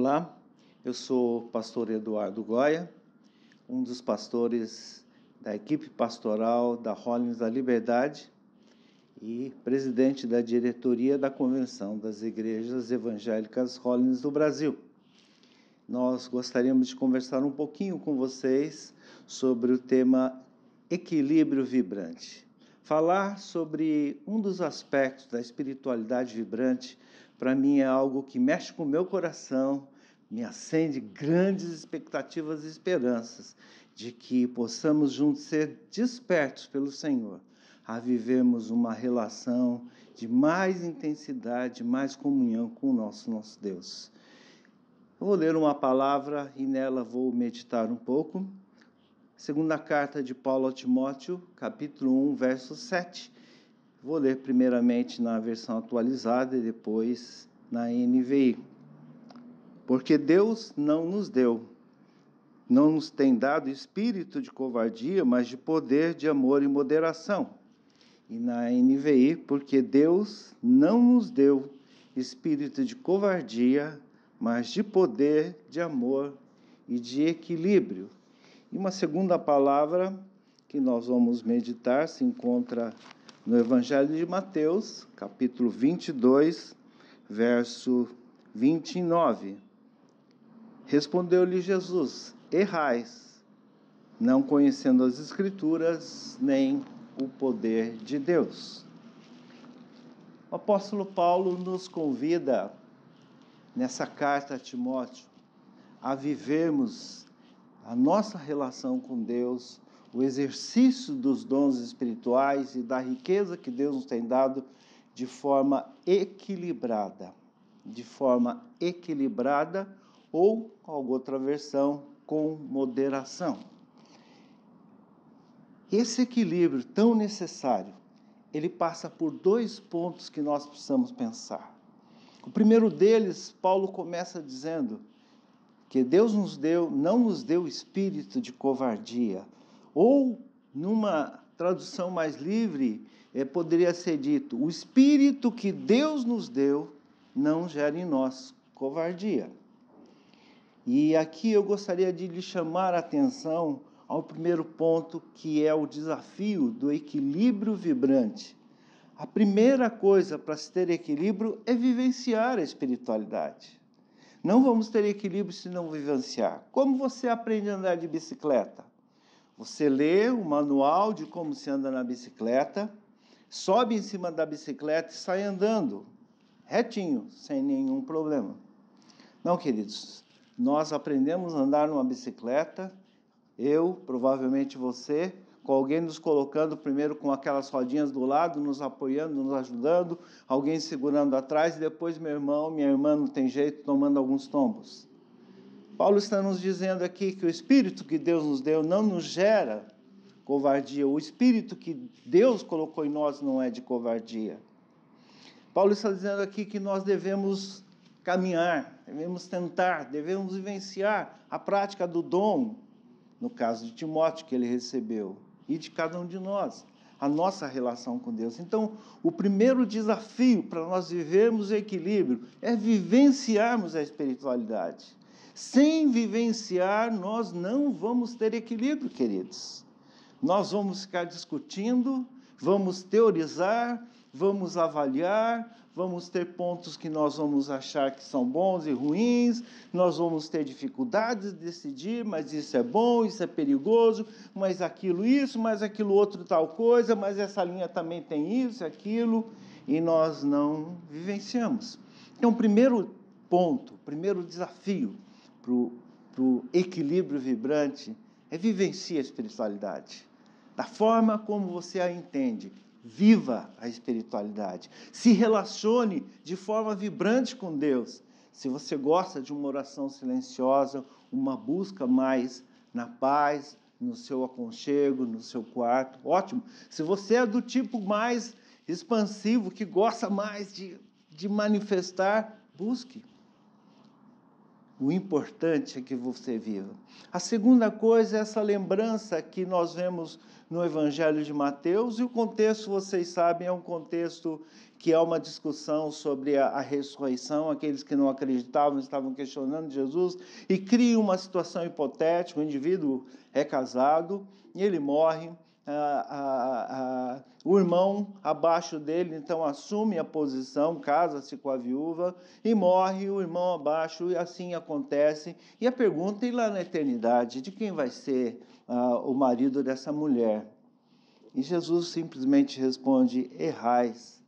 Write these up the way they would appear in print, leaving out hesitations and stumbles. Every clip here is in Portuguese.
Olá, eu sou o pastor Eduardo Goya, um dos pastores da equipe pastoral da Hollins da Liberdade e presidente da diretoria da Convenção das Igrejas Evangélicas Hollins do Brasil. Nós gostaríamos de conversar um pouquinho com vocês sobre o tema equilíbrio vibrante. Falar sobre um dos aspectos da espiritualidade vibrante, para mim é algo que mexe com o meu coração, me acende grandes expectativas e esperanças de que possamos juntos ser despertos pelo Senhor, a vivermos uma relação de mais intensidade, mais comunhão com o nosso Deus. Eu vou ler uma palavra e nela vou meditar um pouco. Segunda carta de Paulo a Timóteo, capítulo 1, verso 7. Vou ler primeiramente na versão atualizada e depois na NVI. Porque Deus não nos tem dado espírito de covardia, mas de poder, de amor e moderação. E na NVI, porque Deus não nos deu espírito de covardia, mas de poder, de amor e de equilíbrio. E uma segunda palavra que nós vamos meditar se encontra no Evangelho de Mateus, capítulo 22, verso 29. Respondeu-lhe Jesus: errais, não conhecendo as Escrituras, nem o poder de Deus. O apóstolo Paulo nos convida, nessa carta a Timóteo, a vivermos a nossa relação com Deus, o exercício dos dons espirituais e da riqueza que Deus nos tem dado de forma equilibrada. Ou, alguma outra versão, com moderação. Esse equilíbrio tão necessário, ele passa por dois pontos que nós precisamos pensar. O primeiro deles, Paulo começa dizendo que Deus não nos deu espírito de covardia. Ou, numa tradução mais livre, poderia ser dito: o espírito que Deus nos deu não gera em nós covardia. E aqui eu gostaria de lhe chamar a atenção ao primeiro ponto, que é o desafio do equilíbrio vibrante. A primeira coisa para se ter equilíbrio é vivenciar a espiritualidade. Não vamos ter equilíbrio se não vivenciar. Como você aprende a andar de bicicleta? Você lê o manual de como se anda na bicicleta, sobe em cima da bicicleta e sai andando, retinho, sem nenhum problema. Não, queridos, nós aprendemos a andar numa bicicleta, eu, provavelmente você, com alguém nos colocando primeiro com aquelas rodinhas do lado, nos apoiando, nos ajudando, alguém segurando atrás, e depois meu irmão, minha irmã não tem jeito, tomando alguns tombos. Paulo está nos dizendo aqui que o espírito que Deus nos deu não nos gera covardia. O espírito que Deus colocou em nós não é de covardia. Paulo está dizendo aqui que nós devemos caminhar, devemos tentar, devemos vivenciar a prática do dom, no caso de Timóteo, que ele recebeu, e de cada um de nós, a nossa relação com Deus. Então, o primeiro desafio para nós vivermos o equilíbrio é vivenciarmos a espiritualidade. Sem vivenciar, nós não vamos ter equilíbrio, queridos. Nós vamos ficar discutindo, vamos teorizar, vamos avaliar, vamos ter pontos que nós vamos achar que são bons e ruins, nós vamos ter dificuldades de decidir, mas isso é bom, isso é perigoso, mas aquilo isso, mas aquilo outro tal coisa, mas essa linha também tem isso, aquilo, e nós não vivenciamos. Então, o primeiro ponto, o primeiro desafio para o equilíbrio vibrante é vivenciar a espiritualidade. Da forma como você a entende, viva a espiritualidade. Se relacione de forma vibrante com Deus. Se você gosta de uma oração silenciosa, uma busca mais na paz, no seu aconchego, no seu quarto, ótimo. Se você é do tipo mais expansivo, que gosta mais de manifestar, busque. O importante é que você viva. A segunda coisa é essa lembrança que nós vemos no Evangelho de Mateus, e o contexto, vocês sabem, é um contexto que é uma discussão sobre a ressurreição. Aqueles que não acreditavam estavam questionando Jesus, e cria uma situação hipotética. O indivíduo é casado e ele morre. O irmão abaixo dele, então, assume a posição, casa-se com a viúva e morre o irmão abaixo, e assim acontece. E a pergunta, e lá na eternidade, de quem vai ser o marido dessa mulher? E Jesus simplesmente responde: errais,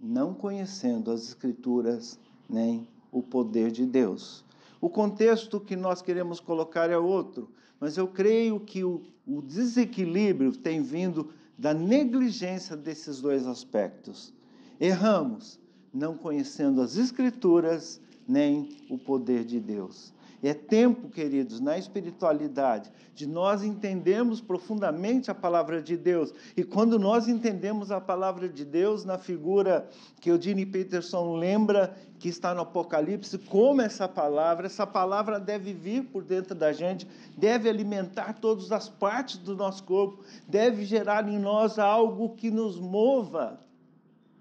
não conhecendo as Escrituras nem o poder de Deus. O contexto que nós queremos colocar é outro, mas eu creio que o desequilíbrio tem vindo da negligência desses dois aspectos. Erramos, não conhecendo as Escrituras nem o poder de Deus. É tempo, queridos, na espiritualidade, de nós entendermos profundamente a palavra de Deus. E quando nós entendemos a palavra de Deus, na figura que Eugene Peterson lembra, que está no Apocalipse, como essa palavra deve vir por dentro da gente, deve alimentar todas as partes do nosso corpo, deve gerar em nós algo que nos mova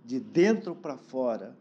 de dentro para fora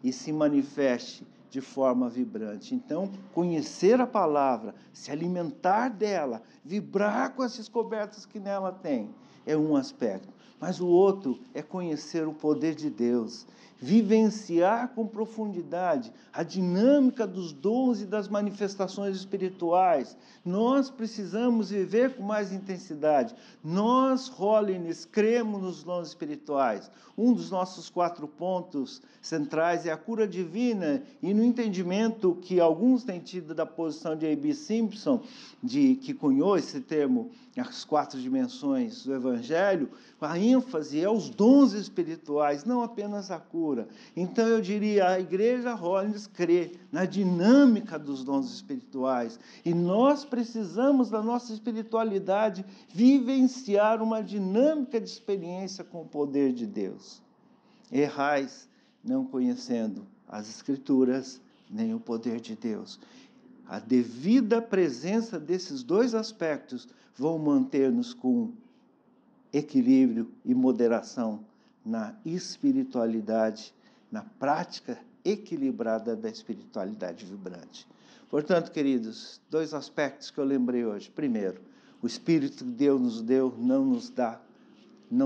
e se manifeste de forma vibrante. Então, conhecer a palavra, se alimentar dela, vibrar com as descobertas que nela tem, é um aspecto. Mas o outro é conhecer o poder de Deus, vivenciar com profundidade a dinâmica dos dons e das manifestações espirituais. Nós precisamos viver com mais intensidade. Nós, Holiness, cremos nos dons espirituais. Um dos nossos 4 pontos centrais é a cura divina, e no entendimento que alguns têm tido da posição de A.B. Simpson, que cunhou esse termo, as 4 dimensões do Evangelho, a ênfase é os dons espirituais, não apenas a cura. Então eu diria, a Igreja Holiness crê na dinâmica dos dons espirituais, e nós precisamos da nossa espiritualidade vivenciar uma dinâmica de experiência com o poder de Deus. Errais, não conhecendo as Escrituras nem o poder de Deus. A devida presença desses dois aspectos vão manter-nos com equilíbrio e moderação na espiritualidade, na prática equilibrada da espiritualidade vibrante. Portanto, queridos, 2 aspectos que eu lembrei hoje. Primeiro, o Espírito que Deus nos deu não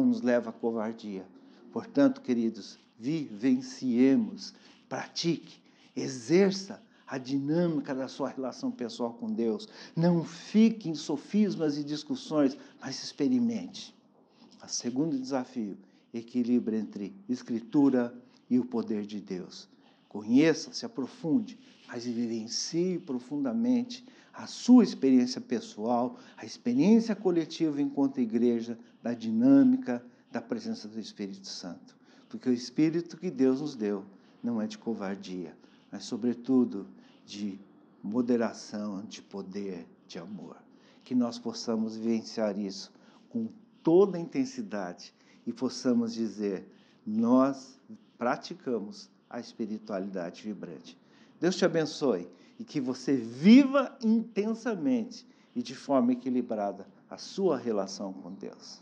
nos leva à covardia. Portanto, queridos, vivenciemos, pratique, exerça a dinâmica da sua relação pessoal com Deus. Não fique em sofismas e discussões, mas experimente. O segundo desafio, equilíbrio entre Escritura e o poder de Deus. Conheça, se aprofunde, mas vivencie profundamente a sua experiência pessoal, a experiência coletiva enquanto igreja, da dinâmica da presença do Espírito Santo. Porque o Espírito que Deus nos deu não é de covardia, mas, sobretudo, de moderação, de poder, de amor. Que nós possamos vivenciar isso com toda a intensidade e possamos dizer: nós praticamos a espiritualidade vibrante. Deus te abençoe e que você viva intensamente e de forma equilibrada a sua relação com Deus.